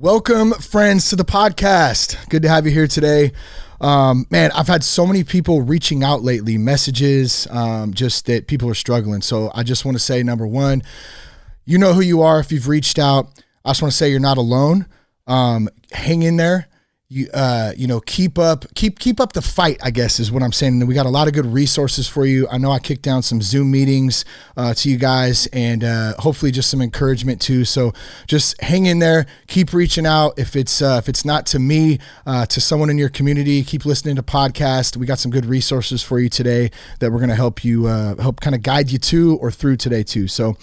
Welcome, friends, to the podcast. Good to have you here today. Man, I've had so many people reaching out lately, messages, just that people are struggling. So I just want to say, number one, you know who you are if you've reached out. I just want to say you're not alone. Hang in there. Keep up the fight, I guess is what I'm saying. And we got a lot of good resources for you. I know I kicked down some Zoom meetings to you guys, and hopefully just some encouragement too. So just hang in there, keep reaching out. If it's not to me, to someone in your community, keep listening to podcasts. We got some good resources for you today that we're going to help you, help kind of guide you to or through today too. So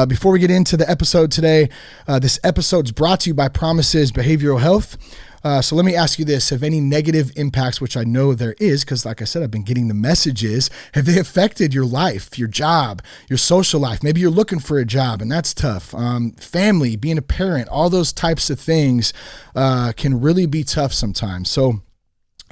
before we get into the episode today, this episode's brought to you by Promises Behavioral Health. So let me ask you this. Have any negative impacts, which I know there is, because like I said, I've been getting the messages, have they affected your life, your job, your social life? Maybe you're looking for a job and that's tough. Family, being a parent, all those types of things can really be tough sometimes. So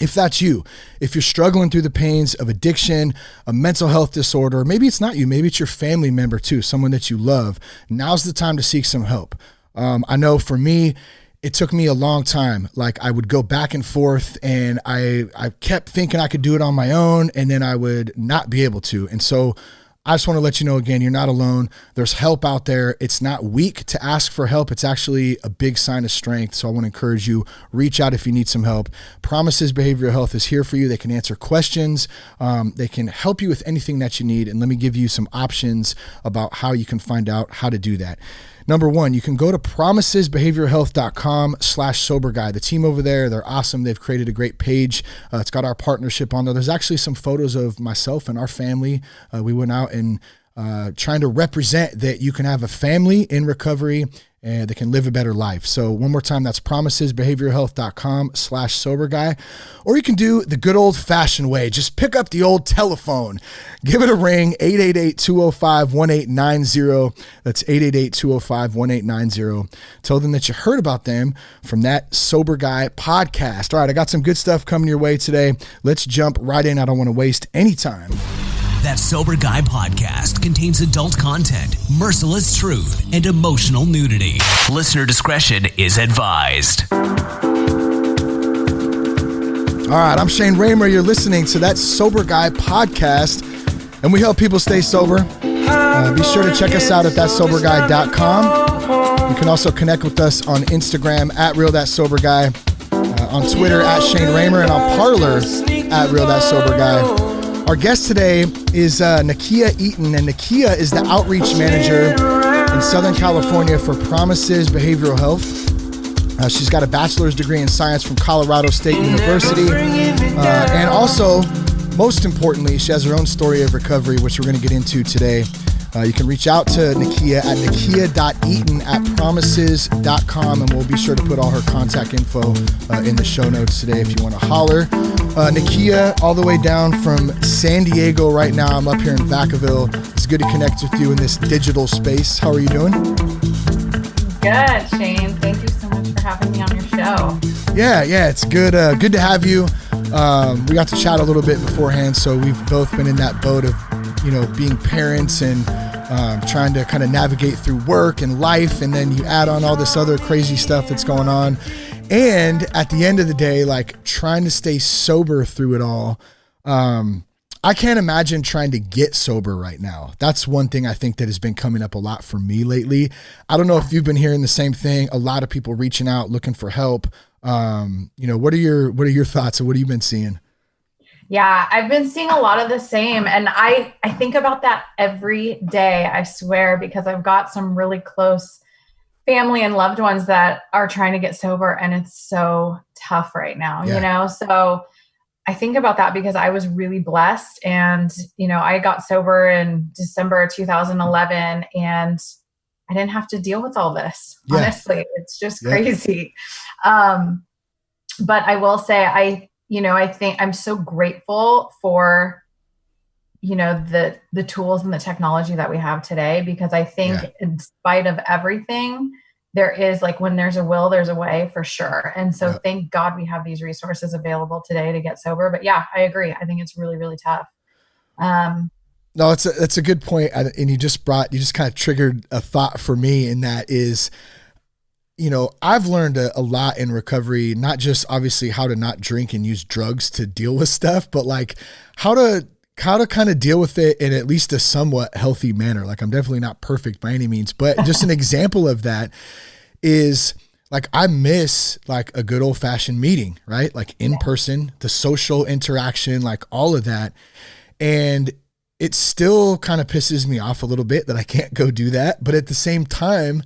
if that's you, if you're struggling through the pains of addiction, a mental health disorder, maybe it's not you, maybe it's your family member too, someone that you love, now's the time to seek some help. I know for me, it took me a long time. Like I would go back and forth and I kept thinking I could do it on my own and then I would not be able to. And so I just want to let you know again, you're not alone. There's help out there. It's not weak to ask for help. It's actually a big sign of strength. So I want to encourage you, reach out if you need some help. Promises Behavioral Health is here for you. They can answer questions. They can help you with anything that you need. And let me give you some options about how you can find out how to do that. Number one, you can go to promisesbehavioralhealth.com/sober guy. The team over there, they're awesome. They've created a great page. It's got our partnership on there. There's actually some photos of myself and our family. We went out and trying to represent that you can have a family in recovery and they can live a better life. So one more time, that's promisesbehavioralhealth.com/sober guy. Or you can do the good old fashioned way. Just pick up the old telephone, give it a ring, 888-205-1890. That's 888-205-1890. Tell them that you heard about them from that Sober Guy podcast. All right, I got some good stuff coming your way today. Let's jump right in. I don't want to waste any time. That Sober Guy podcast contains adult content, merciless truth, and emotional nudity. Listener discretion is advised. All right, I'm Shane Raymer. You're listening to That Sober Guy podcast, and we help people stay sober. Be sure to check us out at thatsoberguy.com. You can also connect with us on Instagram at RealThatSoberGuy, on Twitter at Shane Raymer, and on Parler at RealThatSoberGuy. Our guest today is Nakkia Eaton, and Nakkia is the outreach manager in Southern California for Promises Behavioral Health. She's got a bachelor's degree in science from Colorado State University, and also, most importantly, she has her own story of recovery, which we're going to get into today. You can reach out to Nakkia at nakkia.eaton@promises.com, and we'll be sure to put all her contact info in the show notes today if you want to holler. Nakkia, all the way down from San Diego right now. I'm up here in Vacaville. It's good to connect with you in this digital space. How are you doing? Good, Shane. Thank you so much for having me on your show. Yeah, it's good. Good to have you. We got to chat a little bit beforehand, so we've both been in that boat of, being parents and trying to kind of navigate through work and life, and then you add on all this other crazy stuff that's going on. And at the end of the day, like trying to stay sober through it all. I can't imagine trying to get sober right now. That's one thing I think that has been coming up a lot for me lately. I don't know if you've been hearing the same thing. A lot of people reaching out, looking for help. What are your thoughts, and what have you been seeing? Yeah, I've been seeing a lot of the same. And I think about that every day, I swear, because I've got some really close family and loved ones that are trying to get sober, and it's so tough right now, So I think about that because I was really blessed, and, I got sober in December 2011, and I didn't have to deal with all this. Yeah. Honestly, it's just crazy. But I will say, I think I'm so grateful for, the tools and the technology that we have today, because I think in spite of everything, there is, like, when there's a will, there's a way, for sure. And so thank God we have these resources available today to get sober. But yeah, I agree. I think it's really, really tough. No, it's a good point. And you just kind of triggered a thought for me, and that is, I've learned a lot in recovery, not just obviously how to not drink and use drugs to deal with stuff, but like how to kind of deal with it in at least a somewhat healthy manner. Like I'm definitely not perfect by any means, but just an example of that is like, I miss like a good old fashioned meeting, right? Like in person, the social interaction, like all of that. And it still kind of pisses me off a little bit that I can't go do that. But at the same time,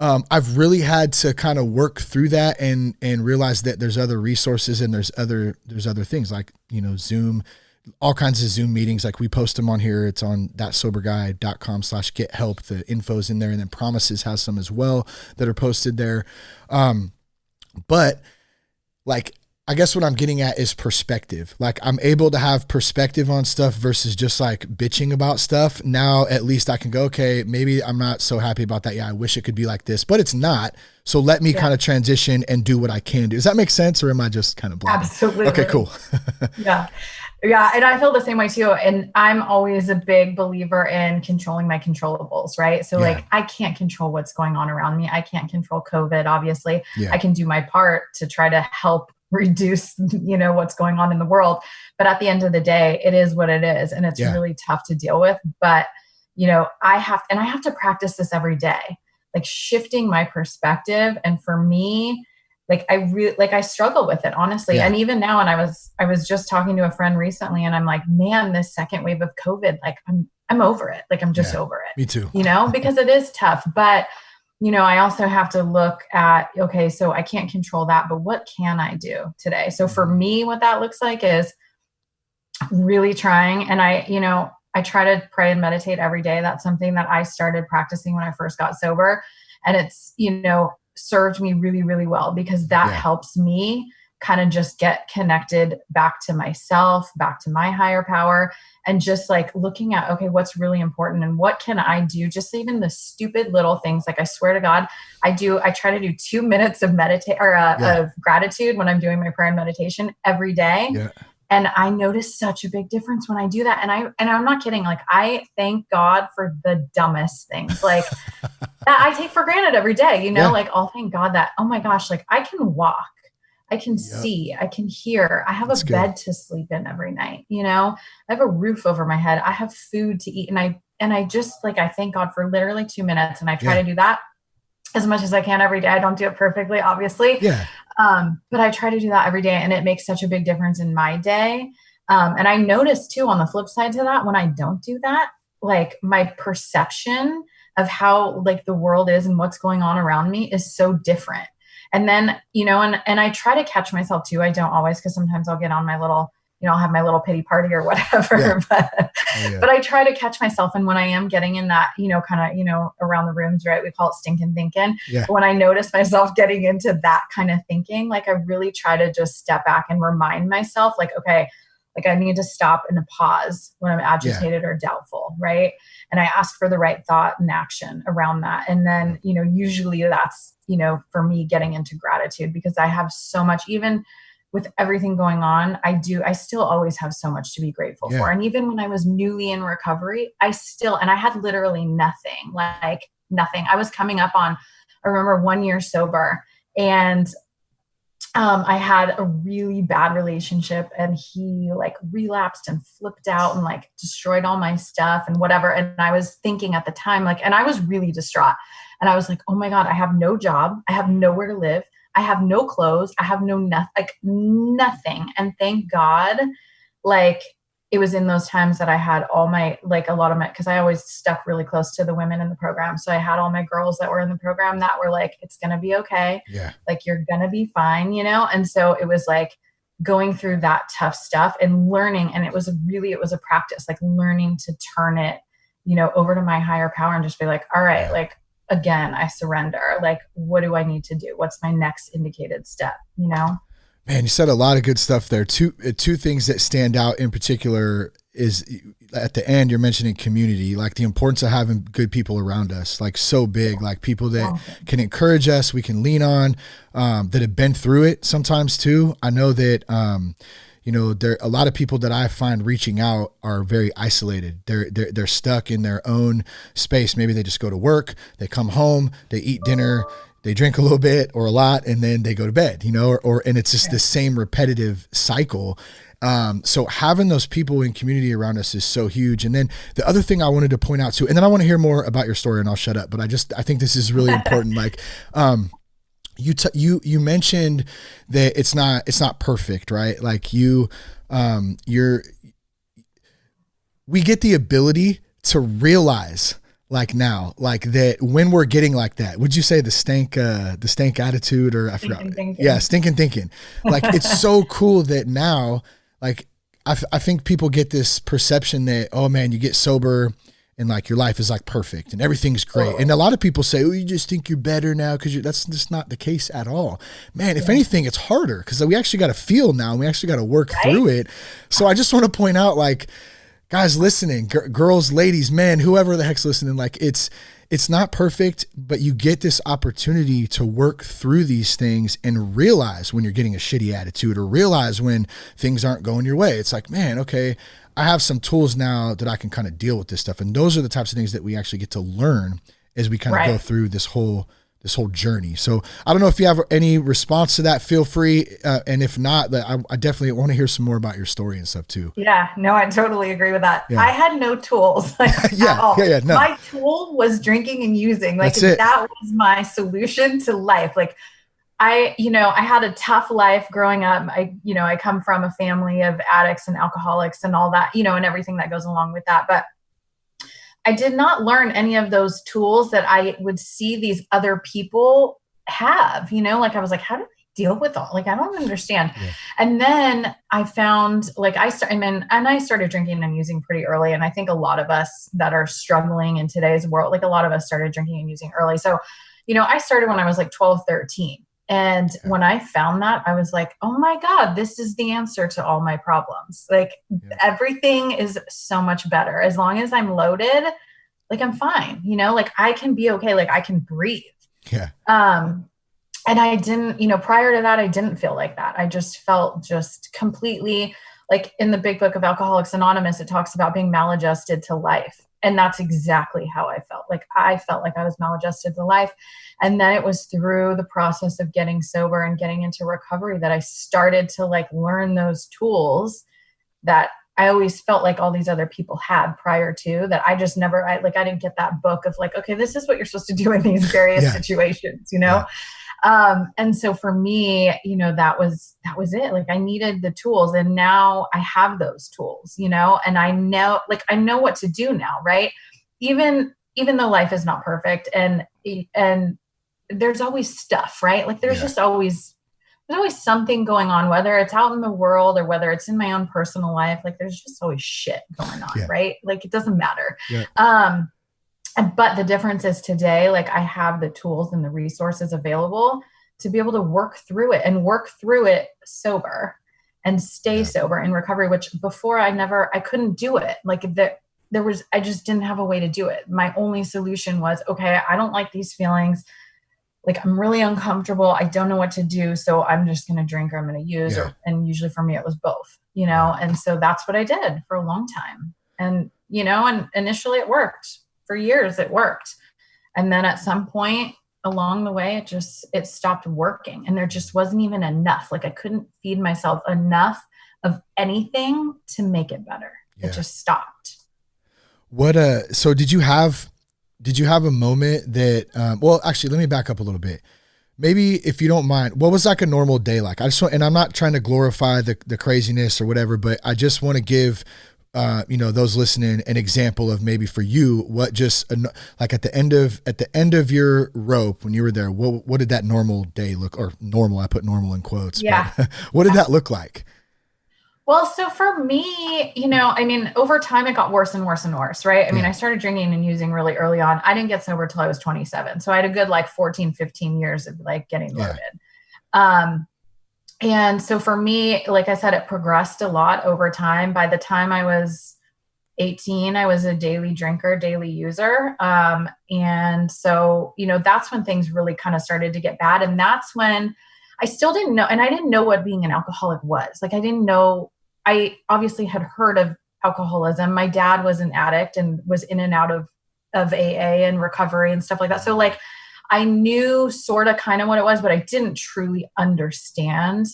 I've really had to kind of work through that and realize that there's other resources and there's other things like, Zoom, all kinds of Zoom meetings. Like we post them on here. It's on thatsoberguy.com/get help. The info's in there. And then Promises has some as well that are posted there. But like, I guess what I'm getting at is perspective. Like I'm able to have perspective on stuff versus just like bitching about stuff. Now, at least I can go, okay, maybe I'm not so happy about that. Yeah. I wish it could be like this, but it's not. So let me kind of transition and do what I can do. Does that make sense? Or am I just kind of blabbing? Absolutely. Okay, cool. Yeah. Yeah. And I feel the same way too. And I'm always a big believer in controlling my controllables, right? So like, I can't control what's going on around me. I can't control COVID, obviously. I can do my part to try to help reduce, what's going on in the world. But at the end of the day, it is what it is. And it's really tough to deal with. But, I have to practice this every day, like shifting my perspective. And for me, like I struggle with it, honestly. And even now, and I was just talking to a friend recently and I'm like, man, this second wave of COVID, like I'm over it. Like I'm just over it. Me too. Because it is tough, but I also have to look at, okay, so I can't control that, but what can I do today? So for me, what that looks like is really trying. And I try to pray and meditate every day. That's something that I started practicing when I first got sober. And it's, served me really, really well because that helps me kind of just get connected back to myself, back to my higher power, and just like looking at, okay, what's really important and what can I do? Just even the stupid little things. Like I swear to God, I try to do 2 minutes of of gratitude when I'm doing my prayer and meditation every day. Yeah. And I notice such a big difference when I do that. And I'm not kidding. Like I thank God for the dumbest things, like that I take for granted every day, like I'll thank God that, oh my gosh, like I can walk. I can see, I can hear, I have a bed to sleep in every night. I have a roof over my head. I have food to eat. And I just like, I thank God for literally 2 minutes. And I try to do that as much as I can every day. I don't do it perfectly, obviously. Yeah. But I try to do that every day and it makes such a big difference in my day. And I notice too, on the flip side to that, when I don't do that, like my perception of how like the world is and what's going on around me is so different. And then, and I try to catch myself too. I don't always, because sometimes I'll get on my little, I'll have my little pity party or whatever, but I try to catch myself. And when I am getting in that, kind of, around the rooms, right, we call it stinking thinking. Yeah. When I notice myself getting into that kind of thinking, like I really try to just step back and remind myself like, okay, like I need to stop and pause when I'm agitated or doubtful. Right. And I ask for the right thought and action around that. And then, usually that's, for me getting into gratitude because I have so much, even with everything going on, I still always have so much to be grateful for. And even when I was newly in recovery, and I had literally nothing, like nothing. I was coming up on, I remember 1 year sober and I had a really bad relationship and he like relapsed and flipped out and like destroyed all my stuff and whatever. And I was thinking at the time, like, and I was really distraught and I was like, oh my God, I have no job. I have nowhere to live. I have no clothes. I have nothing. And thank God, like it was in those times that I had all my, like a lot of my, cause I always stuck really close to the women in the program. So I had all my girls that were in the program that were like, it's going to be okay. Yeah. Like you're going to be fine, And so it was like going through that tough stuff and learning. And it was a practice, like learning to turn it, over to my higher power and just be like, all right, like, again, I surrender. Like, what do I need to do? What's my next indicated step, Man, you said a lot of good stuff there. Two things that stand out in particular is at the end, you're mentioning community, like the importance of having good people around us, like so big, like people that can encourage us, we can lean on, that have been through it sometimes too. I know that, there a lot of people that I find reaching out are very isolated. They're stuck in their own space. Maybe they just go to work, they come home, they eat dinner, they drink a little bit or a lot and then they go to bed, and it's just the same repetitive cycle. So having those people in community around us is so huge. And then the other thing I wanted to point out too, and then I want to hear more about your story and I'll shut up, but I think this is really important. Like, you mentioned that it's not perfect, right? Like we get the ability to realize like now, like that when we're getting like that, would you say the stank attitude, or I forgot? Yeah. Stinking thinking. Like, it's so cool that now, like, I think people get this perception that, oh man, you get sober and like your life is like perfect and everything's great. And a lot of people say, oh, you just think you're better now. That's just not the case at all, man. If anything, it's harder because we actually got to feel now and we actually got to work through it. So I just want to point out, like, guys listening, girls, ladies, men, whoever the heck's listening, like it's not perfect, but you get this opportunity to work through these things and realize when you're getting a shitty attitude or realize when things aren't going your way. It's like, man, okay, I have some tools now that I can kind of deal with this stuff. And those are the types of things that we actually get to learn as we kind of go through this whole journey. So I don't know if you have any response to that, feel free. And if not, I definitely want to hear some more about your story and stuff too. Yeah, no, I totally agree with that. Yeah. I had no tools at all. No. My tool was drinking and using. Like, that was my solution to life. Like, I had a tough life growing up. I come from a family of addicts and alcoholics and all that, and everything that goes along with that. But I did not learn any of those tools that I would see these other people have, like I was like, how do they deal with all, like, I don't understand. Yeah. And then I found I started drinking and using pretty early. And I think a lot of us that are struggling in today's world, like a lot of us started drinking and using early. So, I started when I was like 12, 13. And when I found that, I was like, oh my God, this is the answer to all my problems. Like, everything is so much better. As long as I'm loaded, like, I'm fine, like I can be okay. Like, I can breathe. Yeah. And I didn't, prior to that, I didn't feel like that. I just felt completely, like, in the big book of Alcoholics Anonymous, it talks about being maladjusted to life. And that's exactly how I felt. Like, I felt like I was maladjusted to life. And then it was through the process of getting sober and getting into recovery that I started to learn those tools that I always felt like all these other people had prior to that. I just never, I didn't get that book of okay, this is what you're supposed to do in these various situations, And so for me, that was it. Like, I needed the tools, and now I have those tools, and I know what to do now. Right. Even though life is not perfect and there's always stuff, right? Like, there's always something going on, whether it's out in the world or whether it's in my own personal life. Like, there's just always shit going on. Right. Like, it doesn't matter. Yeah. But the difference is today, like, I have the tools and the resources available to be able to work through it sober and stay sober in recovery, which before I couldn't do it. Like, I just didn't have a way to do it. My only solution was, okay, I don't like these feelings. Like, I'm really uncomfortable. I don't know what to do. So I'm just going to drink or I'm going to use. And usually for me, it was both, and so that's what I did for a long time. And, and initially it worked. For years it worked. And then at some point along the way, it stopped working, and there just wasn't even enough. Like, I couldn't feed myself enough of anything to make it better. It just stopped. So did you have a moment that, well, actually, let me back up a little bit. Maybe if you don't mind, what was like a normal day like? And I'm not trying to glorify the craziness or whatever, but I just want to give those listening an example of maybe for you, what just like at the end of your rope when you were there, what did that normal day look, or normal, I put normal in quotes. Yeah. What did that look like? Well, so for me, over time it got worse and worse and worse, right? I mean, I started drinking and using really early on. I didn't get sober till I was 27. So I had a good 14, 15 years of getting loaded. And so for me, like I said, it progressed a lot over time. By the time I was 18, I was a daily drinker, daily user. And so, that's when things really kind of started to get bad. And that's when I still didn't know. And I didn't know what being an alcoholic was. Like, I didn't know. I obviously had heard of alcoholism. My dad was an addict and was in and out of AA and recovery and stuff like that. So I knew sort of kind of what it was, but I didn't truly understand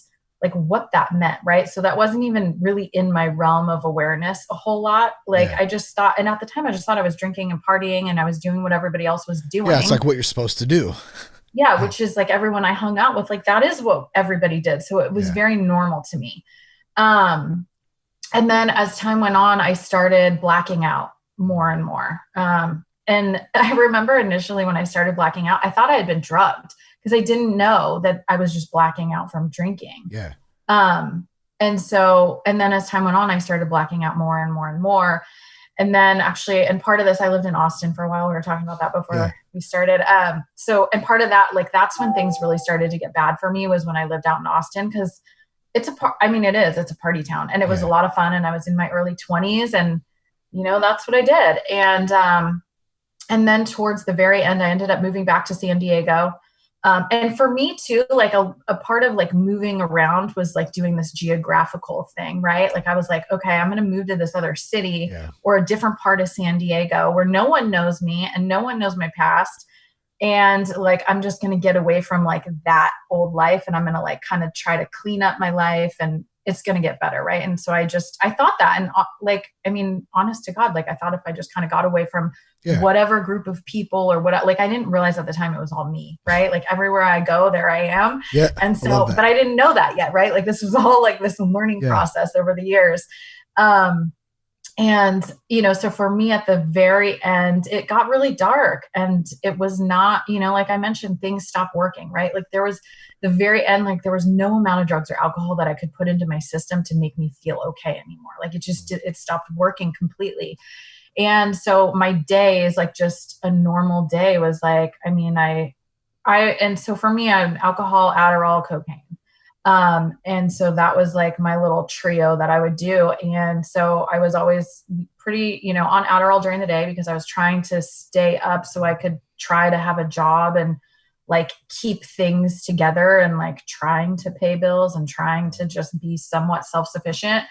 like what that meant. Right. So that wasn't even really in my realm of awareness a whole lot. Like I just thought, and at the time I just thought I was drinking and partying and I was doing what everybody else was doing. Yeah. It's like what you're supposed to do. Yeah. Which is like everyone I hung out with, like that is what everybody did. So it was very normal to me. And then as time went on, I started blacking out more and more. And I remember initially when I started blacking out, I thought I had been drugged because I didn't know that I was just blacking out from drinking. Yeah. And then as time went on, I started blacking out more and more and more. And then actually, and part of this, I lived in Austin for a while. We were talking about that before we started. And part of that, like, that's when things really started to get bad for me was when I lived out in Austin. Cause it's it's a party town and it was a lot of fun. And I was in my early 20s and, that's what I did. And then towards the very end, I ended up moving back to San Diego. And for me too, like a part of like moving around was like doing this geographical thing, right? Like I was like, okay, I'm going to move to this other city or a different part of San Diego where no one knows me and no one knows my past. And like, I'm just going to get away from like that old life. And I'm going to like kind of try to clean up my life and it's going to get better. Right. And so I thought that, and honest to God, like I thought if I just kind of got away from whatever group of people or what, like, I didn't realize at the time it was all me, right? Like everywhere I go, there I am. Yeah. And so, but I didn't know that yet. Right. Like this was all like this learning process over the years. And, so for me at the very end, it got really dark and it was not, like I mentioned, things stopped working, right? Like there was the very end, like there was no amount of drugs or alcohol that I could put into my system to make me feel okay anymore. Like it stopped working completely. And so my day is like just a normal day was like, and so for me, I'm alcohol, Adderall, cocaine. And so that was like my little trio that I would do. And so I was always pretty, on Adderall during the day because I was trying to stay up so I could try to have a job and like keep things together and like trying to pay bills and trying to just be somewhat self-sufficient.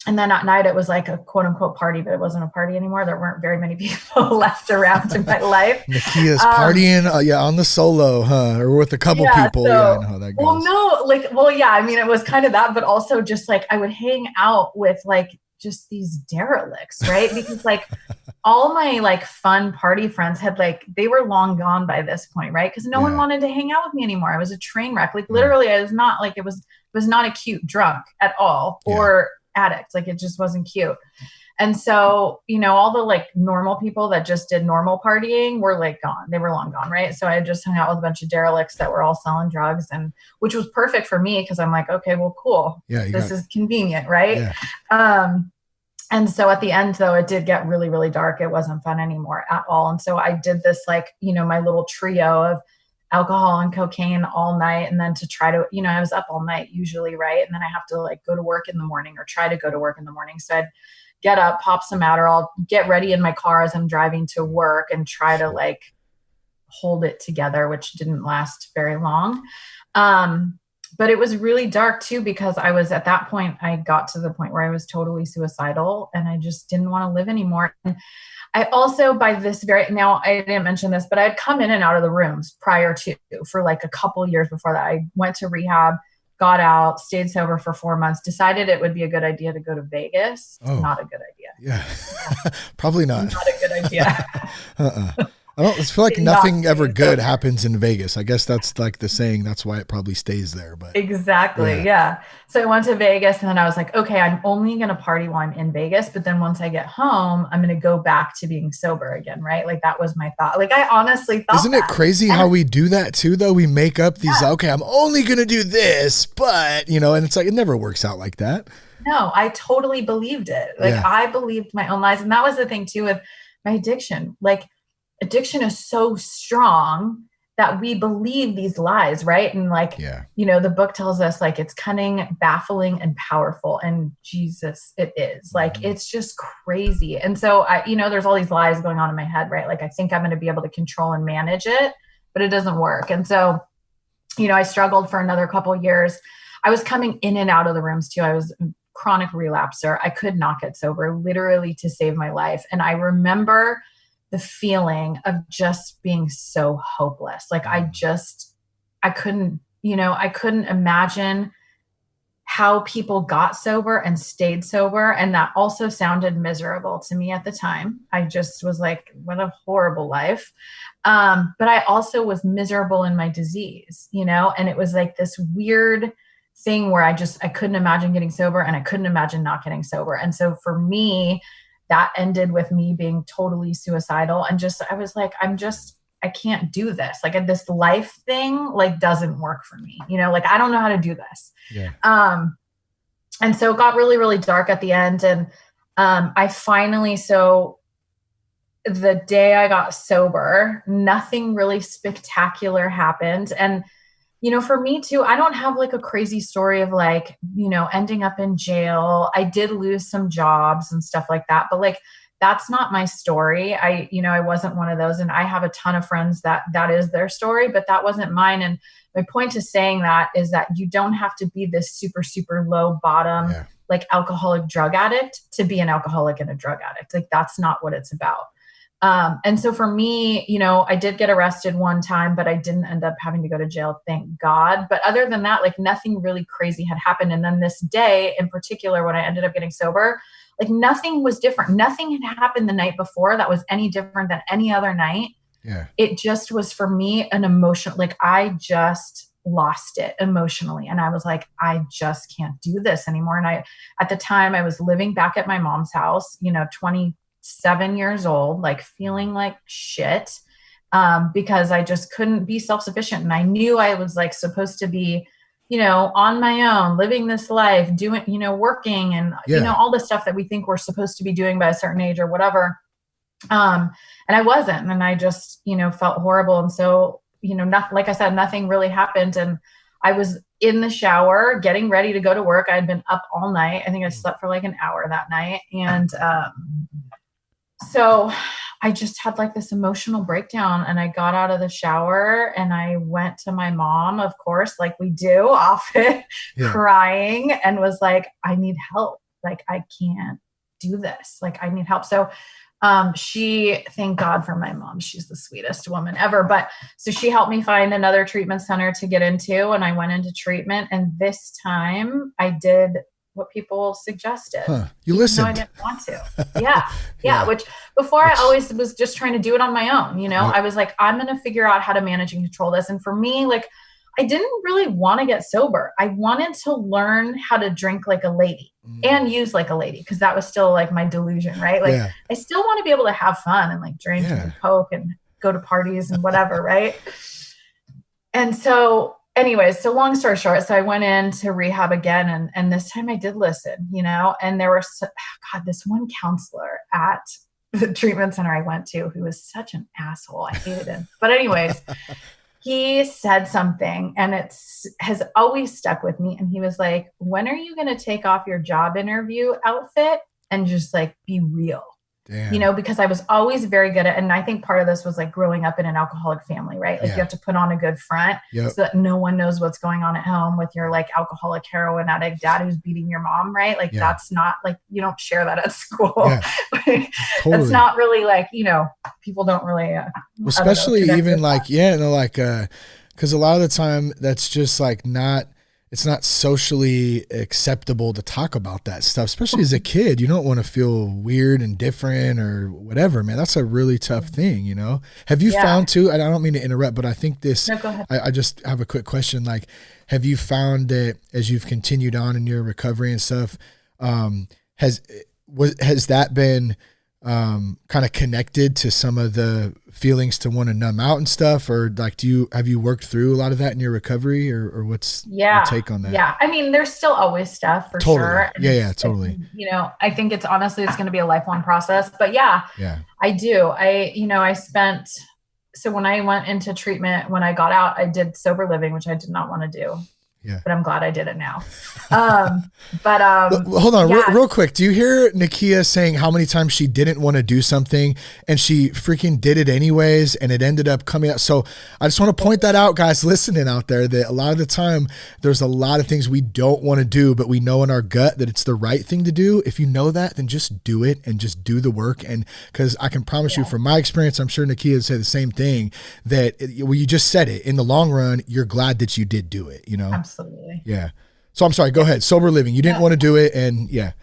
And then at night it was like a quote unquote party, but it wasn't a party anymore. There weren't very many people left around in my life. Nakkia's partying, on the solo, or with a couple people. So, I know how that goes. It was kind of that, but also just like I would hang out with like just these derelicts, right? Because like all my like fun party friends had like, they were long gone by this point, right? Because no one wanted to hang out with me anymore. I was a train wreck. Like literally I was not like, it was not a cute drunk at all or addict. Like it just wasn't cute. And so, all the like normal people that just did normal partying were like gone. They were long gone. Right. So I just hung out with a bunch of derelicts that were all selling drugs and which was perfect for me. Cause I'm like, okay, well, cool. Yeah. This is convenient. Right. Yeah. And so at the end though, it did get really, really dark. It wasn't fun anymore at all. And so I did this like, my little trio of alcohol and cocaine all night. And then to try to, I was up all night usually. Right. And then I have to like go to work in the morning or try to go to work in the morning. So I'd get up, pop some Adderall, get ready in my car as I'm driving to work and try to like hold it together, which didn't last very long. But it was really dark too, because I was at that point, I got to the point where I was totally suicidal and I just didn't want to live anymore. And I also, now I didn't mention this, but I'd come in and out of the rooms prior to, for like a couple years before that. I went to rehab, got out, stayed sober for 4 months, decided it would be a good idea to go to Vegas. Oh. Not a good idea. Yeah. Probably not. Not a good idea. I feel like nothing ever good happens in Vegas. I guess that's like the saying. That's why it probably stays there. But exactly. Yeah. So I went to Vegas and then I was like, okay, I'm only going to party while I'm in Vegas. But then once I get home, I'm going to go back to being sober again. Right. Like that was my thought. Like I honestly thought Isn't it crazy how we do that too, though? We make up these, okay, I'm only going to do this, but and it's like, it never works out like that. No, I totally believed it. Like I believed my own lies. And that was the thing too, with my addiction. Like, addiction is so strong that we believe these lies, right? And like, the book tells us like it's cunning, baffling, and powerful. And Jesus, it is like, it's just crazy. And so there's all these lies going on in my head, right? Like I think I'm going to be able to control and manage it, but it doesn't work. And so, I struggled for another couple of years. I was coming in and out of the rooms too. I was a chronic relapser. I could not get sober literally to save my life. And I remember the feeling of just being so hopeless. Like I couldn't imagine how people got sober and stayed sober. And that also sounded miserable to me at the time. I just was like, what a horrible life. But I also was miserable in my disease, and it was like this weird thing where I couldn't imagine getting sober and I couldn't imagine not getting sober. And so for me, that ended with me being totally suicidal. And I was like, I can't do this. Like this life thing, like doesn't work for me, like I don't know how to do this. Yeah. And so it got really, really dark at the end. And I finally, so the day I got sober, nothing really spectacular happened. And, for me too, I don't have like a crazy story of like, ending up in jail. I did lose some jobs and stuff like that, but like, that's not my story. I wasn't one of those. And I have a ton of friends that is their story, but that wasn't mine. And my point to saying that is that you don't have to be this super, super low bottom, like alcoholic drug addict to be an alcoholic and a drug addict. Like that's not what it's about. And so for me, I did get arrested one time, but I didn't end up having to go to jail, thank God. But other than that, like nothing really crazy had happened. And then this day in particular, when I ended up getting sober, like nothing was different. Nothing had happened the night before that was any different than any other night. Yeah. It just was for me an emotion. Like I just lost it emotionally. And I was like, I just can't do this anymore. And at the time I was living back at my mom's house, 27 years old, like feeling like shit, because I just couldn't be self-sufficient. And I knew I was like supposed to be, on my own, living this life, doing, working and, all the stuff that we think we're supposed to be doing by a certain age or whatever. And I wasn't, and I just, felt horrible. And so, like I said, nothing really happened. And I was in the shower getting ready to go to work. I had been up all night. I think I slept for like an hour that night. And, so I just had like this emotional breakdown, and I got out of the shower and I went to my mom, of course, like we do often, crying, and was like, I need help. Like, I can't do this. Like, I need help. So, thank God for my mom. She's the sweetest woman ever. But so she helped me find another treatment center to get into, and I went into treatment. And this time I did what people suggested. You listened. I didn't want to. Yeah. Which before I always was just trying to do it on my own. I was like, I'm going to figure out how to manage and control this. And for me, like, I didn't really want to get sober. I wanted to learn how to drink like a lady and use like a lady, because that was still like my delusion, right? Like I still want to be able to have fun and like drink and Coke and go to parties and whatever, right? And so anyways, so long story short, so I went into rehab again, and this time I did listen, and there was, this one counselor at the treatment center I went to who was such an asshole. I hated him. But anyways, he said something, and has always stuck with me. And he was like, when are you going to take off your job interview outfit and just like be real? Damn. Because I was always very good at, and I think part of this was like growing up in an alcoholic family, right? Like you have to put on a good front so that no one knows what's going on at home with your like alcoholic heroin addict dad who's beating your mom, right? Like that's not like, you don't share that at school. Totally. That's not really like, people don't really, especially even like, cause a lot of the time that's just like it's not socially acceptable to talk about that stuff, especially as a kid. You don't want to feel weird and different or whatever, man. That's a really tough thing, Have you found too, and I don't mean to interrupt, but I think this, no, go ahead. I just have a quick question. Like, have you found that as you've continued on in your recovery and stuff, has that been kind of connected to some of the feelings to want to numb out and stuff, or like have you worked through a lot of that in your recovery, or what's your take on that? Yeah, I mean, there's still always stuff for sure. Totally. I think it's going to be a lifelong process, but I do. I spent, so when I went into treatment, when I got out, I did sober living, which I did not want to do. Yeah. but I'm glad I did it now. Um, but Hold on, yeah. real quick. Do you hear Nakkia saying how many times she didn't want to do something and she freaking did it anyways, and it ended up coming out? So I just want to point that out, guys listening out there, that a lot of the time there's a lot of things we don't want to do, but we know in our gut that it's the right thing to do. If you know that, then just do it and just do the work. And because I can promise you from my experience, I'm sure Nakkia would say the same thing, that well, you just said it, in the long run, you're glad that you did do it, you know? Absolutely. Yeah. So I'm sorry, go ahead. Sober living. You didn't want to do it. And yeah.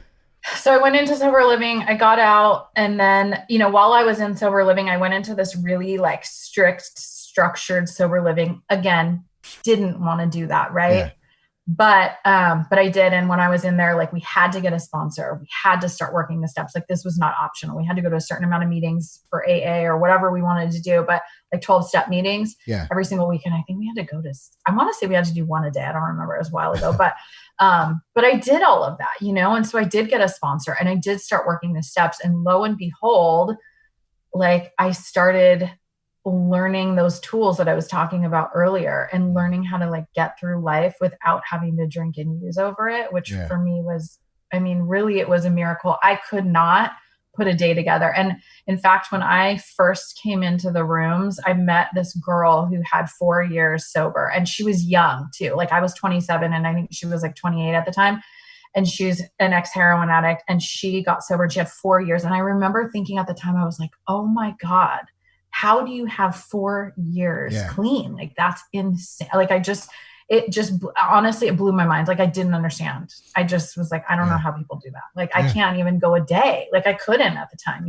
So I went into sober living, I got out. And then, while I was in sober living, I went into this really like strict, structured sober living. Again, didn't want to do that. Right. Yeah. But I did. And when I was in there, like we had to get a sponsor. We had to start working the steps. Like this was not optional. We had to go to a certain amount of meetings for AA or whatever we wanted to do, but like 12-step meetings every single weekend. I think we had to go to, I want to say we had to do one a day. I don't remember, it was a while ago, but I did all of that, and so I did get a sponsor and I did start working the steps, and lo and behold, like I started learning those tools that I was talking about earlier, and learning how to like get through life without having to drink and use over it, which for me was, really, it was a miracle. I could not put a day together. And in fact, when I first came into the rooms, I met this girl who had 4 years sober, and she was young too. Like I was 27 and I think she was like 28 at the time. And she's an ex-heroin addict, and she got sober and she had 4 years. And I remember thinking at the time, I was like, oh my God, how do you have 4 years clean? Like that's insane. Like honestly, it blew my mind. Like I didn't understand. I just was like, I don't know how people do that. Like I can't even go a day. Like I couldn't at the time,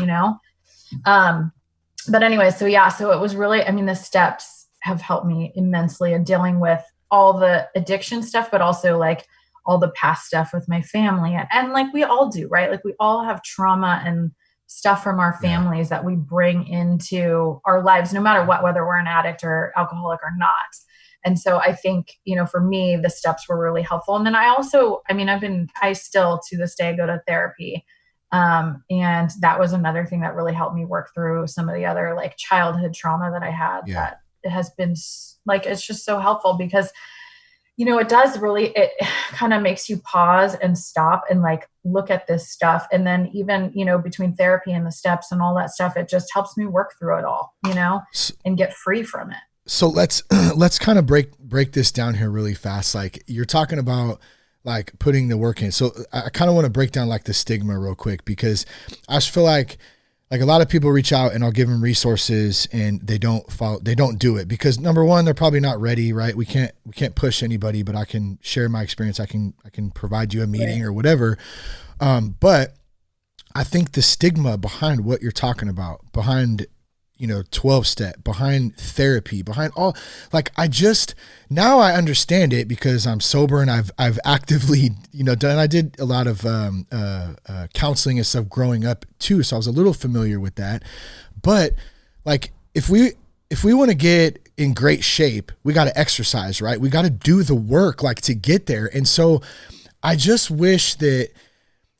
But anyway, so it was really, the steps have helped me immensely in dealing with all the addiction stuff, but also like all the past stuff with my family. And like we all do, right? Like we all have trauma and stuff from our families that we bring into our lives, no matter what, whether we're an addict or alcoholic or not. And so I think, for me, the steps were really helpful. And then I also, I still to this day go to therapy. And that was another thing that really helped me work through some of the other like childhood trauma that I had that it has been like, it's just so helpful because, it kind of makes you pause and stop and like look at this stuff. And then even, between therapy and the steps and all that stuff, it just helps me work through it all, and get free from it. So let's kind of break this down here really fast. Like you're talking about like putting the work in. So I kind of want to break down like the stigma real quick, because I just feel like a lot of people reach out and I'll give them resources and they don't do it because number one, they're probably not ready, right? We can't push anybody, but I can share my experience. I can provide you a meeting or whatever. But I think the stigma behind what you're talking about, behind 12-step, behind therapy, behind all, like now I understand it because I'm sober and I've actively, done, I did a lot of counseling and stuff growing up too. So I was a little familiar with that, but like, if we want to get in great shape, we got to exercise, right? We got to do the work like to get there. And so I just wish that,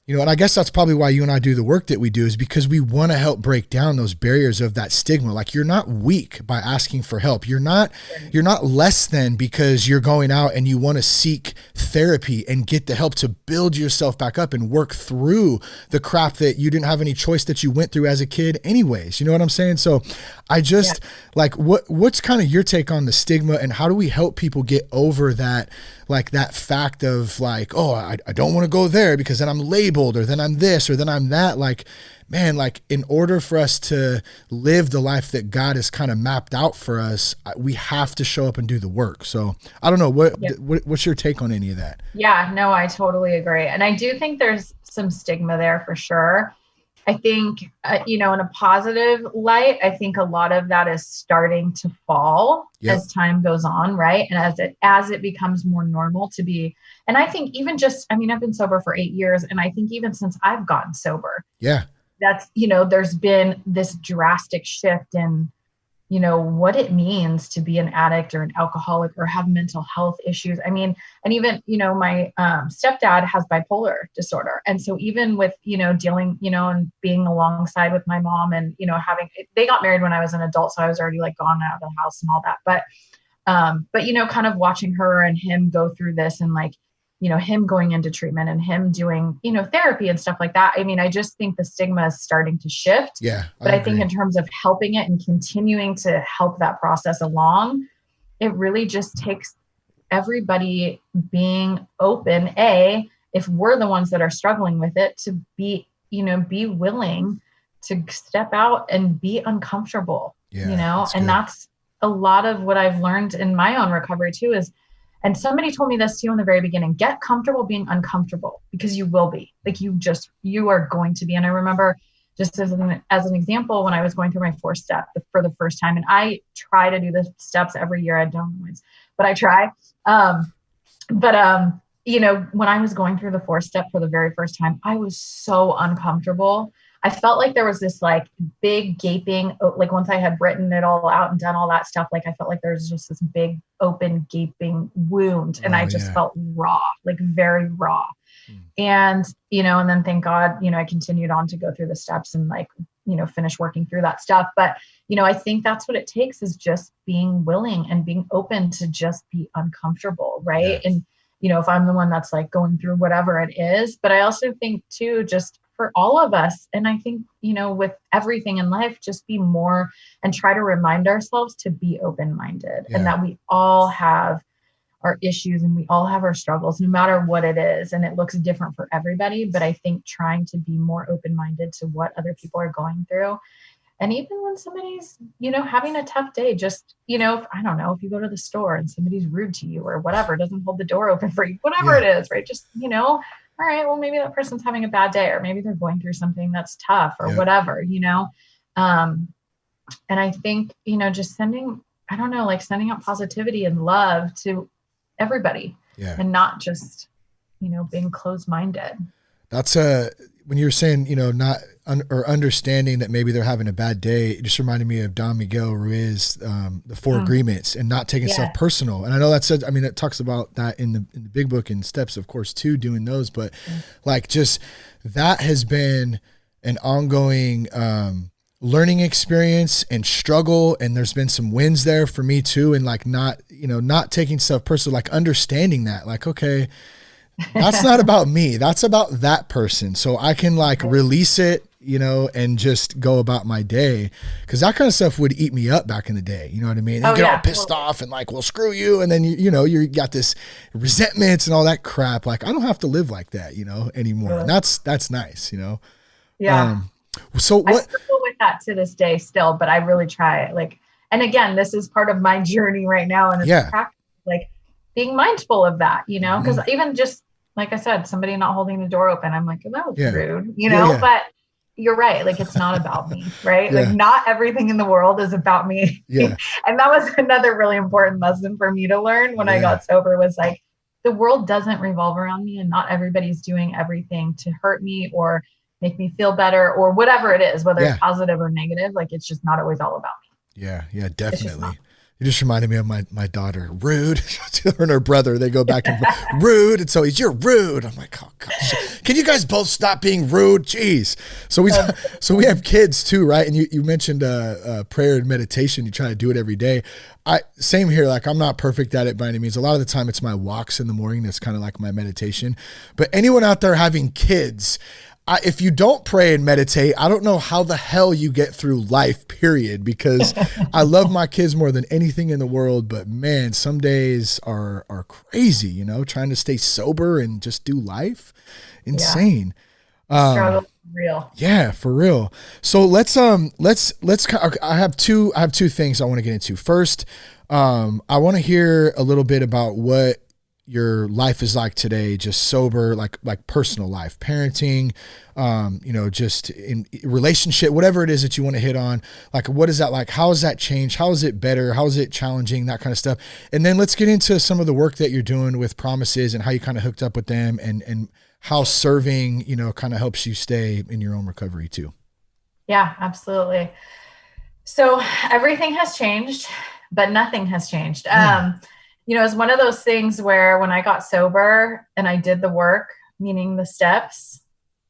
and I guess that's probably why you and I do the work that we do, is because we want to help break down those barriers of that stigma. Like you're not weak by asking for help. You're not less than because you're going out and you want to seek therapy and get the help to build yourself back up and work through the crap that you didn't have any choice that you went through as a kid anyways. You know what I'm saying? So I just like, what's kind of your take on the stigma and how do we help people get over that, like that fact of like, oh, I don't want to go there because then I'm labeled or then I'm this or then I'm that. Like, man, like in order for us to live the life that God has kind of mapped out for us, we have to show up and do the work. So I don't know, what's your take on any of that? Yeah, no, I totally agree. And I do think there's some stigma there for sure. I think, in a positive light, I think a lot of that is starting to fall as time goes on, right? And as it becomes more normal to be, and I think even just, I've been sober for 8 years, and I think even since I've gotten sober, that's, there's been this drastic shift in, what it means to be an addict or an alcoholic or have mental health issues. And even, my stepdad has bipolar disorder. And so even with, dealing, and being alongside with my mom and, they got married when I was an adult. So I was already like gone out of the house and all that. But But, kind of watching her and him go through this and like, him going into treatment and him doing, therapy and stuff like that. I mean, I just think the stigma is starting to shift. Yeah. But I think in terms of helping it and continuing to help that process along, it really just takes everybody being open, if we're the ones that are struggling with it, to be willing to step out and be uncomfortable, and that's a lot of what I've learned in my own recovery too and somebody told me this too in the very beginning, get comfortable being uncomfortable, because you will be, like, you are going to be. And I remember, just as an example, when I was going through my 4th step for the first time, and I try to do the steps every year. I don't always, but I try. When I was going through the 4th step for the very first time, I was so uncomfortable. I felt like there was this like big gaping, like once I had written it all out and done all that stuff, like I felt like there was just this big open gaping wound, and I just felt raw, like very raw. And, and then thank God, I continued on to go through the steps and like, finish working through that stuff. But, I think that's what it takes, is just being willing and being open to just be uncomfortable. Right. Yeah. And, if I'm the one that's like going through whatever it is, but I also think too, just for all of us, and I think, with everything in life, just be more and try to remind ourselves to be open-minded, and that we all have our issues and we all have our struggles, no matter what it is. And it looks different for everybody. But I think trying to be more open-minded to what other people are going through. And even when somebody's, having a tough day, just, I don't know, if you go to the store and somebody's rude to you or whatever, doesn't hold the door open for you, whatever it is, right? Just, all right, well, maybe that person's having a bad day, or maybe they're going through something that's tough or whatever, And I think, just sending out positivity and love to everybody, and not just, being closed-minded. That's when you were saying, not or understanding that maybe they're having a bad day, it just reminded me of Don Miguel Ruiz, the 4 agreements, and not taking stuff personal. And I know that said, it talks about that in the big book and steps, of course, too, doing those, but like, just that has been an ongoing, learning experience and struggle. And there's been some wins there for me too. And like, not taking stuff personal, like understanding that, like, okay, that's not about me. That's about that person. So I can like release it, and just go about my day. Cause that kind of stuff would eat me up back in the day. You know what I mean? And get all pissed off and like, well, screw you. And then, you got this resentments and all that crap. Like, I don't have to live like that, anymore. And that's nice, Yeah. So what? I struggle with that to this day still, but I really try. Like, and again, this is part of my journey right now. And it's practice, like being mindful of that, because even just, like I said, somebody not holding the door open, I'm like, oh, that was rude, but you're right. Like, it's not about me, right? Like, not everything in the world is about me. And that was another really important lesson for me to learn when I got sober, was like, the world doesn't revolve around me, and not everybody's doing everything to hurt me or make me feel better or whatever it is, whether it's positive or negative. Like, it's just not always all about me. Yeah, definitely. You just reminded me of my daughter, rude. Her and her brother, they go back and forth, rude. And so you're rude. I'm like, oh gosh, can you guys both stop being rude? Jeez. So we have kids too, right? And you mentioned prayer and meditation. You try to do it every day. Same here. Like, I'm not perfect at it by any means. A lot of the time it's my walks in the morning. That's kind of like my meditation. But anyone out there having kids, if you don't pray and meditate, I don't know how the hell you get through life, period, because I love my kids more than anything in the world. But man, some days are crazy, trying to stay sober and just do life. Insane. Struggle real. Yeah, for real. So let's I have two things I want to get into. First, I want to hear a little bit about what your life is like today, just sober, like personal life, parenting, just in relationship, whatever it is that you want to hit on. Like, what is that like? How has that changed? How is it better? How is it challenging? That kind of stuff. And then let's get into some of the work that you're doing with Promises and how you kind of hooked up with them, and how serving, kind of helps you stay in your own recovery too. Yeah, absolutely. So everything has changed, but nothing has changed. It's one of those things where when I got sober and I did the work, meaning the steps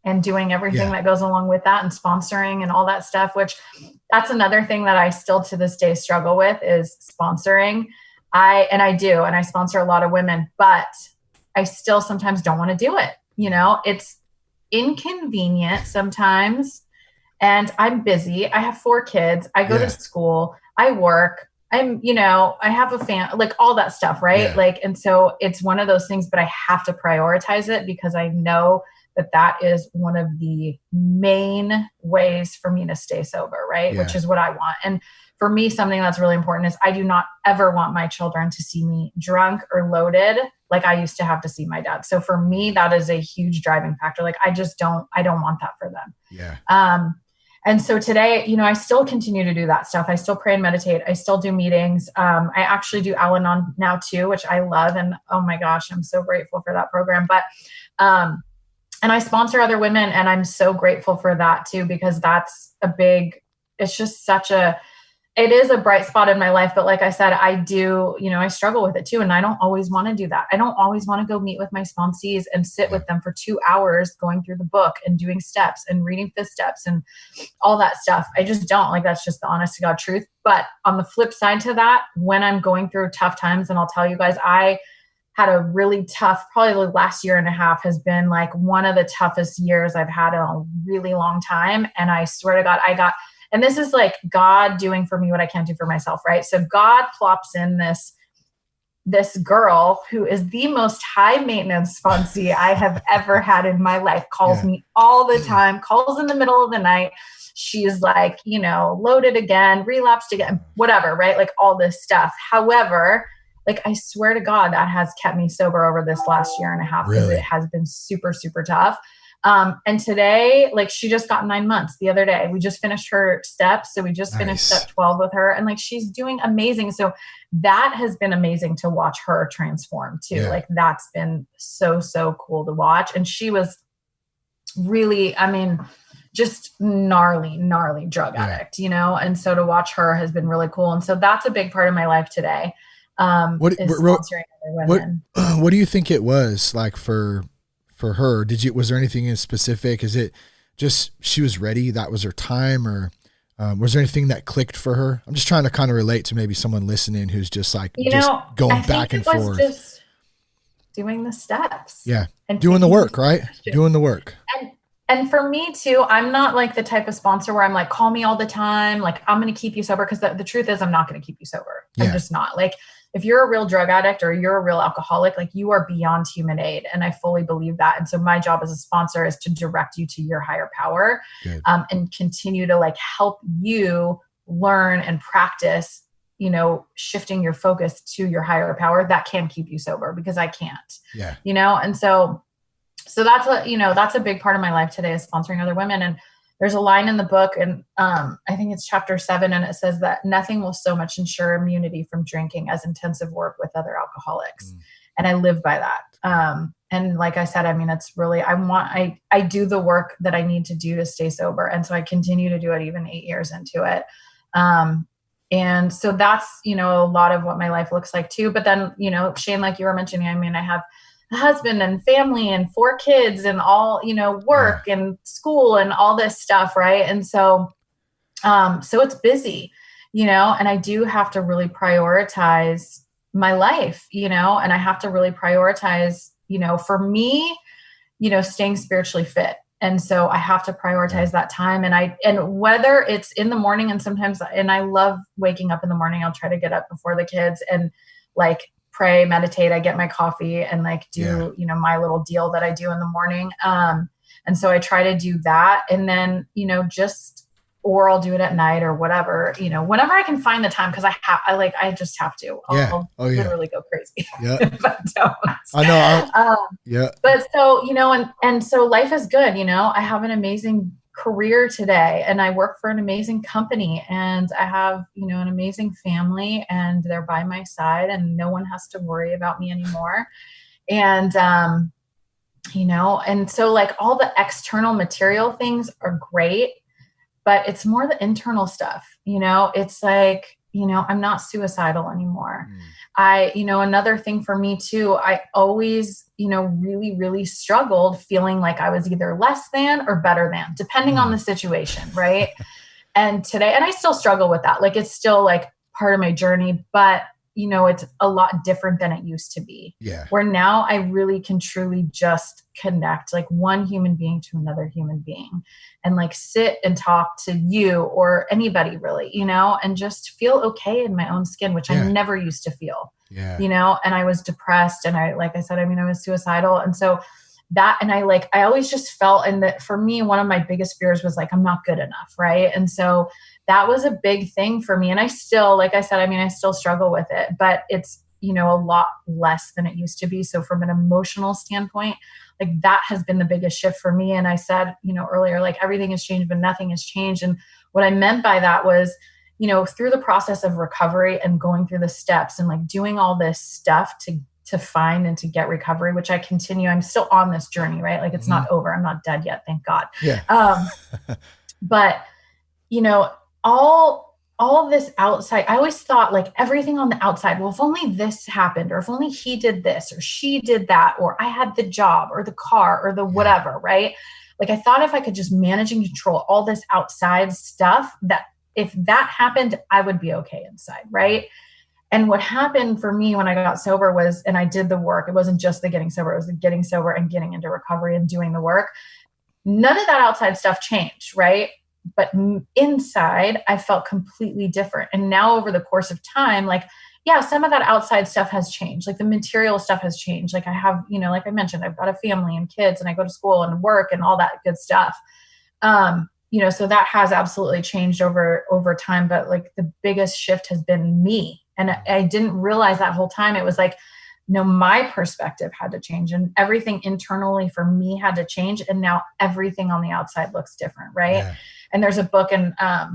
and doing everything that goes along with that, and sponsoring and all that stuff, which that's another thing that I still to this day struggle with, is sponsoring. I do, and I sponsor a lot of women, but I still sometimes don't want to do it. It's inconvenient sometimes, and I'm busy. I have 4 kids. I go to school. I work. I have a like all that stuff, right? Yeah. And so it's one of those things, but I have to prioritize it because I know that is one of the main ways for me to stay sober, right? Yeah. Which is what I want. And for me, something that's really important is I do not ever want my children to see me drunk or loaded like I used to have to see my dad. So for me, that is a huge driving factor. Like I don't want that for them. Yeah. And so today, I still continue to do that stuff. I still pray and meditate. I still do meetings. I actually do Al-Anon now too, which I love. And oh my gosh, I'm so grateful for that program. But, and I sponsor other women, and I'm so grateful for that too, because it's just it is a bright spot in my life. But like I said, I do, I struggle with it too. And I don't always want to do that. I don't always want to go meet with my sponsees and sit with them for 2 hours going through the book and doing steps and reading 5th steps and all that stuff. I just don't. Like, that's just the honest to God truth. But on the flip side to that, when I'm going through tough times, and I'll tell you guys, I had a really tough, probably the last year and a half has been like one of the toughest years I've had in a really long time. And I swear to God, and this is like God doing for me what I can't do for myself, right? So God plops in this girl who is the most high maintenance sponsee I have ever had in my life, calls me all the time, calls in the middle of the night. She's like, loaded again, relapsed again, whatever, right? Like all this stuff. However, like I swear to God, that has kept me sober over this last year and a half because it has been super, super tough. And today, like she just got 9 months the other day. We just finished her steps. So we just finished step 12 with her, and like, she's doing amazing. So that has been amazing to watch her transform too. Like that's been so, so cool to watch. And she was really, just gnarly drug addict, and so to watch her has been really cool. And so that's a big part of my life today. What do you think it was like for her? Was there anything in specific? Is it just she was ready, that was her time, or was there anything that clicked for her? I'm just trying to kind of relate to maybe someone listening who's just like going back and forth. Just doing the steps. Yeah. And doing the work, right? Doing the work. And for me too, I'm not like the type of sponsor where I'm like, call me all the time. Like, I'm going to keep you sober. Cause the truth is I'm not going to keep you sober. I'm just not. Like, if you're a real drug addict or you're a real alcoholic, like you are beyond human aid. And I fully believe that. And so my job as a sponsor is to direct you to your higher power, and continue to like help you learn and practice, shifting your focus to your higher power that can keep you sober, because I can't, and so that's what, that's a big part of my life today is sponsoring other women. And there's a line in the book, and I think it's chapter 7, and it says that nothing will so much ensure immunity from drinking as intensive work with other alcoholics. And I live by that. And like I said, it's really, I do the work that I need to do to stay sober. And so I continue to do it even 8 years into it. And so that's, a lot of what my life looks like too. But then, Shane, like you were mentioning, I have a husband and family and 4 kids and all, work and school and all this stuff. Right. And so, so it's busy, and I do have to really prioritize my life, and I have to really prioritize, for me, staying spiritually fit. And so I have to prioritize that time. And whether it's in the morning, and sometimes, and I love waking up in the morning, I'll try to get up before the kids and like pray, meditate. I get my coffee and like do, my little deal that I do in the morning. And so I try to do that. And then, or I'll do it at night or whatever, whenever I can find the time. Cause I just have to, I'll literally go crazy if I don't. I know. But so, and so life is good. I have an amazing career today, and I work for an amazing company, and I have, an amazing family, and they're by my side, and no one has to worry about me anymore. And, and so like all the external material things are great, but it's more the internal stuff, it's like, I'm not suicidal anymore. Another thing for me too, I always, really, really struggled feeling like I was either less than or better than, depending on the situation. Right. And today, and I still struggle with that. Like, it's still like part of my journey, but, it's a lot different than it used to be. Yeah. Where now I really can truly just connect like one human being to another human being and like sit and talk to you or anybody really, and just feel okay in my own skin, which I never used to feel, and I was depressed and I was suicidal. And so and I always just felt, and that for me, one of my biggest fears was like, I'm not good enough. Right. And so that was a big thing for me. And I still, like I said, I still struggle with it, but it's, a lot less than it used to be. So from an emotional standpoint, like that has been the biggest shift for me. And I said, earlier, like everything has changed, but nothing has changed. And what I meant by that was, through the process of recovery and going through the steps and like doing all this stuff to find and to get recovery, which I continue. I'm still on this journey, right? Like it's not over. I'm not dead yet. Thank God. Yeah. But all this outside, I always thought like everything on the outside, well, if only this happened, or if only he did this, or she did that, or I had the job or the car or the whatever, right? Like I thought if I could just manage and control all this outside stuff, that if that happened, I would be okay inside, right? And what happened for me when I got sober was, and I did the work, it wasn't just the getting sober, it was the getting sober and getting into recovery and doing the work. None of that outside stuff changed, right? But inside, I felt completely different. And now over the course of time, like, yeah, some of that outside stuff has changed. Like the material stuff has changed. Like I have, like I mentioned, I've got a family and kids and I go to school and work and all that good stuff. So that has absolutely changed over time. But like the biggest shift has been me. And I didn't realize that whole time. It was like, my perspective had to change and everything internally for me had to change. And now everything on the outside looks different. Right. Yeah. And there's a book and I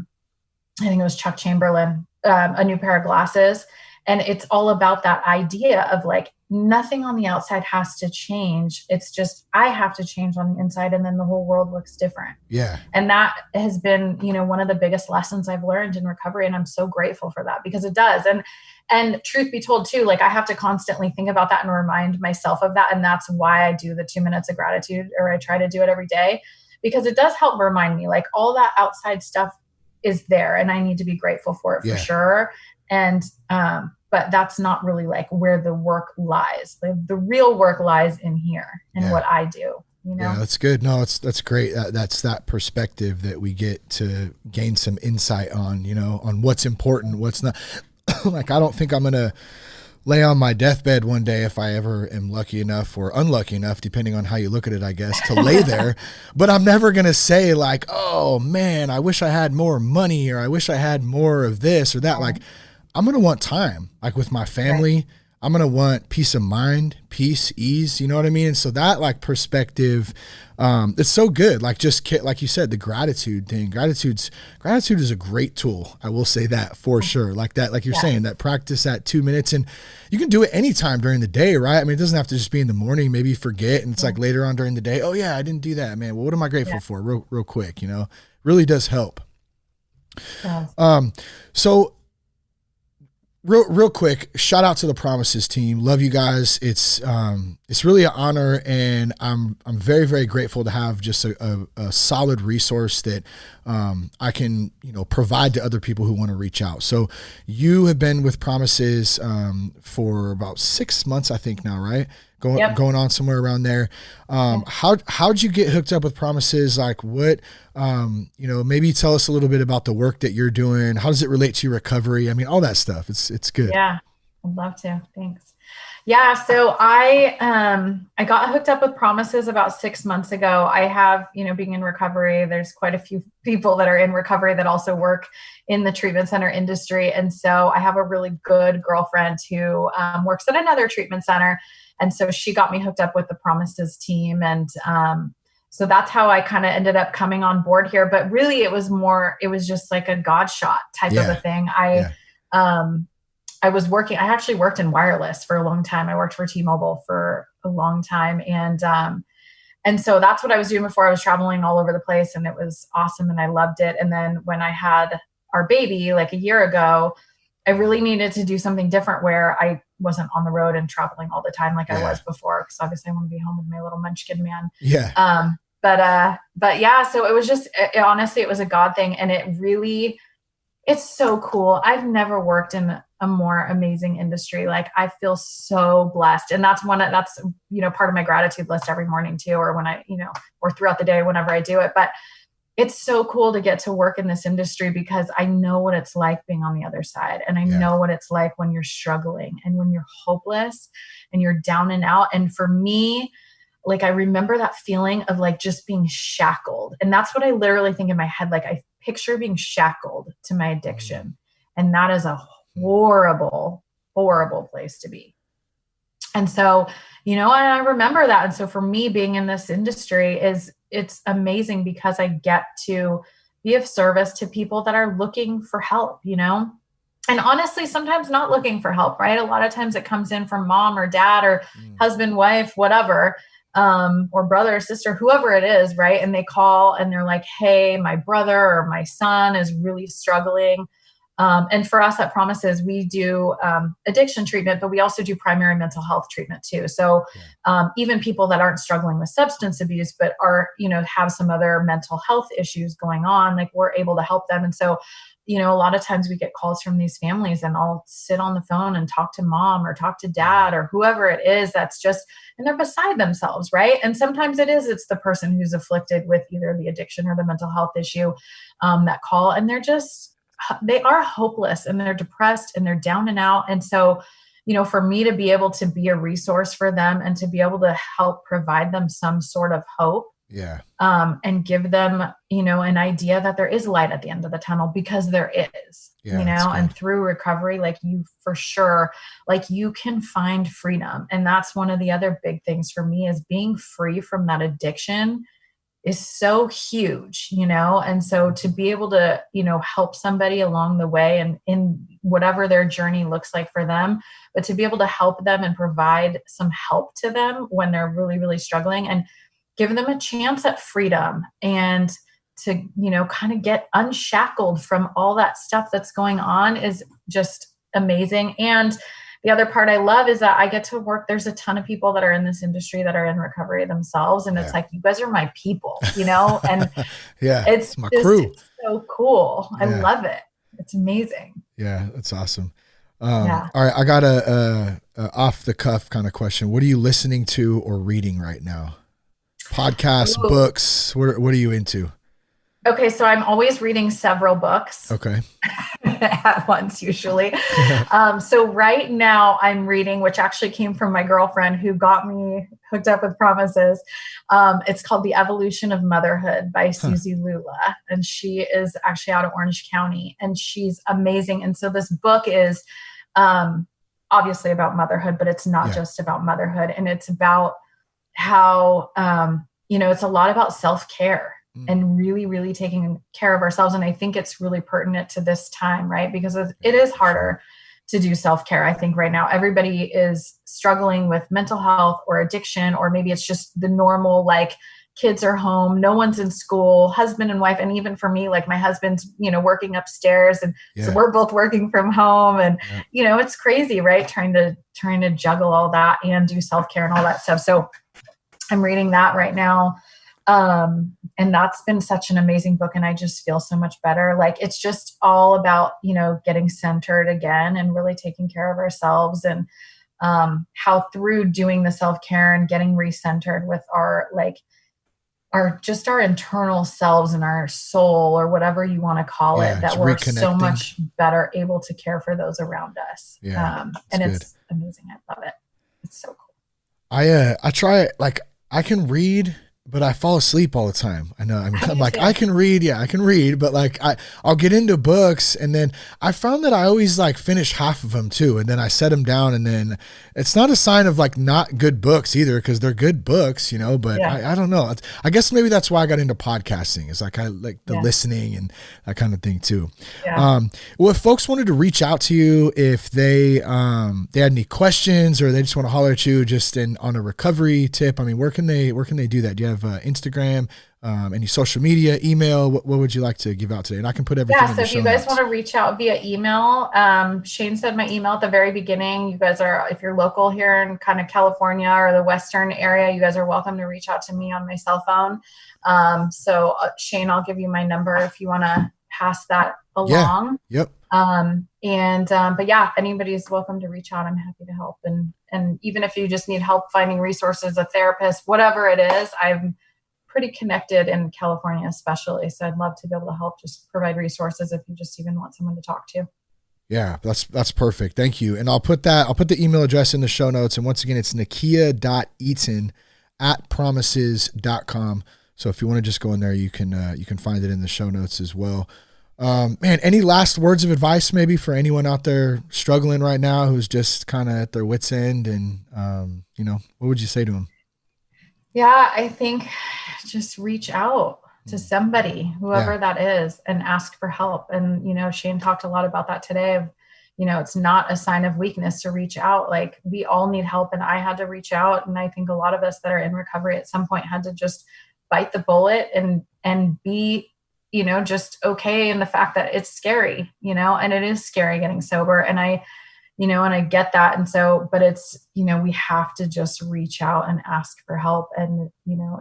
think it was Chuck Chamberlain, A New Pair of Glasses. And it's all about that idea of like, nothing on the outside has to change. It's just, I have to change on the inside and then the whole world looks different. Yeah. And that has been, one of the biggest lessons I've learned in recovery. And I'm so grateful for that because it does. And truth be told too, like I have to constantly think about that and remind myself of that. And that's why I do the 2 minutes of gratitude, or I try to do it every day, because it does help remind me like all that outside stuff is there and I need to be grateful for it for sure. And, but that's not really like where the work lies. The real work lies in here and what I do, Yeah, that's good. No, that's great. That's that perspective that we get to gain some insight on, on what's important, what's not. Like, I don't think I'm going to lay on my deathbed one day, if I ever am lucky enough or unlucky enough, depending on how you look at it, I guess, to lay there. But I'm never going to say like, oh man, I wish I had more money, or I wish I had more of this or that. Like, I'm going to want time, like with my family. Right. I'm going to want peace of mind, peace, ease, you know what I mean? And so that like perspective, it's so good. Like just like you said, the gratitude thing, gratitude is a great tool. I will say that for sure. Like that, like you're saying, that practice at 2 minutes, and you can do it anytime during the day, right? I mean, it doesn't have to just be in the morning, maybe you forget. And it's like later on during the day, oh yeah, I didn't do that, man. Well, what am I grateful for? Real quick, really does help. So real quick, shout out to the Promises team. Love you guys. It's really an honor, and I'm very, very grateful to have just a solid resource that I can provide to other people who want to reach out. So you have been with Promises for about 6 months, I think now, right? Going on somewhere around there. How'd you get hooked up with Promises? Like what, maybe tell us a little bit about the work that you're doing. How does it relate to your recovery? I mean, all that stuff. It's good. Yeah, I'd love to. Thanks. Yeah. So I got hooked up with Promises about 6 months ago. I have, being in recovery, there's quite a few people that are in recovery that also work in the treatment center industry. And so I have a really good girlfriend who works at another treatment center. And so she got me hooked up with the Promises team. And so that's how I kind of ended up coming on board here. But really it was just like a God shot type of a thing. I actually worked in wireless for a long time. I worked for T-Mobile for a long time. And so that's what I was doing before. I was traveling all over the place, and it was awesome. And I loved it. And then when I had our baby, like a year ago, I really needed to do something different where I wasn't on the road and traveling all the time like I was before. Because obviously I want to be home with my little munchkin man. Yeah. But yeah, so it was just, honestly, it was a God thing. And it's so cool. I've never worked in a more amazing industry. Like I feel so blessed. And that's part of my gratitude list every morning too, or when or throughout the day, whenever I do it. But it's so cool to get to work in this industry because I know what it's like being on the other side. And I know what it's like when you're struggling and when you're hopeless and you're down and out. And for me, like, I remember that feeling of like just being shackled. And that's what I literally think in my head. Like I picture being shackled to my addiction. And that is a horrible, horrible place to be. And so, and I remember that. And so for me, being in this industry it's amazing because I get to be of service to people that are looking for help, and honestly, sometimes not looking for help, right? A lot of times it comes in from mom or dad or husband, wife, whatever, or brother or sister, whoever it is, right? And they call and they're like, hey, my brother or my son is really struggling. And for us at Promises, we do addiction treatment, but we also do primary mental health treatment too. So even people that aren't struggling with substance abuse, but are, have some other mental health issues going on, like we're able to help them. And so, a lot of times we get calls from these families and I'll sit on the phone and talk to mom or talk to dad or whoever it is that's just, and they're beside themselves, right? And sometimes it's the person who's afflicted with either the addiction or the mental health issue that call, and they are hopeless and they're depressed and they're down and out. And so, for me to be able to be a resource for them and to be able to help provide them some sort of hope, and give them, an idea that there is light at the end of the tunnel, because there is, and through recovery, like you for sure, like you can find freedom. And that's one of the other big things for me is being free from that addiction is so huge, and so to be able to, help somebody along the way and in whatever their journey looks like for them, but to be able to help them and provide some help to them when they're really, really struggling and give them a chance at freedom and to, kind of get unshackled from all that stuff that's going on is just amazing. And the other part I love is that I get to work. There's a ton of people that are in this industry that are in recovery themselves. And it's like, you guys are my people, and it's my crew. It's so cool. I love it. It's amazing. Yeah. That's awesome. All right. I got a off the cuff kind of question. What are you listening to or reading right now? Podcasts, books. What are you into? Okay. So I'm always reading several books. Okay. At once, usually. So right now I'm reading, which actually came from my girlfriend who got me hooked up with Promises. It's called The Evolution of Motherhood by Susie Lula. And she is actually out of Orange County and she's amazing. And so this book is obviously about motherhood, but it's not just about motherhood. And it's about how, it's a lot about self-care. And really, really taking care of ourselves. And I think it's really pertinent to this time, right? Because it is harder to do self-care. I think right now, everybody is struggling with mental health or addiction, or maybe it's just the normal, like kids are home, no one's in school, husband and wife. And even for me, like my husband's, working upstairs. And so we're both working from home and, it's crazy, right? Trying to juggle all that and do self-care and all that stuff. So I'm reading that right now. And that's been such an amazing book. And I just feel so much better. Like it's just all about, getting centered again and really taking care of ourselves and, how through doing the self-care and getting recentered with our internal selves and our soul or whatever you want to call it, that we're so much better able to care for those around us. And it's amazing. I love it. It's so cool. I try it. Like I can read, but I fall asleep all the time. I know. I'm like, I can read. Yeah, I can read. But like, I'll get into books and then I found that I always like finish half of them too. And then I set them down and then it's not a sign of like not good books either. Cause they're good books, but I don't know. I guess maybe that's why I got into podcasting. It's like, I like the listening and that kind of thing too. Yeah. Well, if folks wanted to reach out to you, if they had any questions or they just want to holler at you just on a recovery tip, I mean, where can they do that? Do you have Instagram, any social media, email? What would you like to give out today? And I can put everything in the show notes. So if you guys want to reach out via email, Shane said my email at the very beginning. You guys are, if you're local here in kind of California or the Western area, you guys are welcome to reach out to me on my cell phone. So Shane, I'll give you my number if you want to pass that along. Yep. But yeah, anybody's welcome to reach out. I'm happy to help. And even if you just need help finding resources, a therapist, whatever it is, I'm pretty connected in California, especially. So I'd love to be able to help just provide resources if you just even want someone to talk to. Yeah, that's perfect. Thank you. And I'll put the email address in the show notes. And once again, it's nakkia.eaton@promises.com. So if you want to just go in there, you can find it in the show notes as well. Man, any last words of advice maybe for anyone out there struggling right now who's just kind of at their wits end, and what would you say to them? Yeah, I think just reach out to somebody, whoever that is, and ask for help. And, Shane talked a lot about that today. It's not a sign of weakness to reach out. Like, we all need help. And I had to reach out. And I think a lot of us that are in recovery at some point had to just bite the bullet and be, just okay in the fact that it's scary, and it is scary getting sober. And I get that. And so, but it's, we have to just reach out and ask for help, and,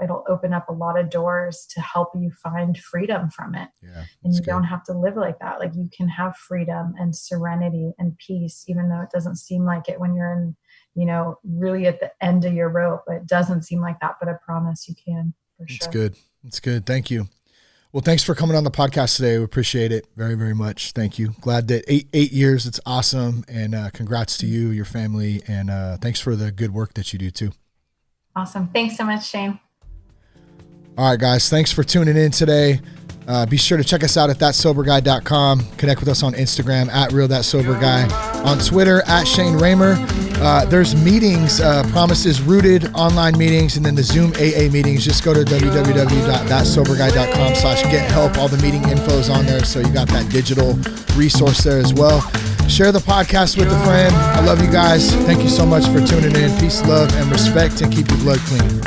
it'll open up a lot of doors to help you find freedom from it. Yeah, and you don't have to live like that. Like, you can have freedom and serenity and peace, even though it doesn't seem like it when you're in, really at the end of your rope. It doesn't seem like that, but I promise you can, for sure. It's good. Thank you. Well, thanks for coming on the podcast today. We appreciate it very, very much. Thank you. Glad that 8 years, it's awesome. And congrats to you, your family. And thanks for the good work that you do too. Awesome. Thanks so much, Shane. All right, guys. Thanks for tuning in today. Be sure to check us out at thatsoberguy.com. Connect with us on Instagram at realthatsoberguy. On Twitter at Shane Raymer. There's meetings, Promises Rooted online meetings, and then the Zoom AA meetings. Just go to www.thatsoberguy.com/get help. All the meeting info is on there, so you got that digital resource there as well. Share the podcast with a friend. I love you guys. Thank you so much for tuning in. Peace, love, and respect, and keep your blood clean.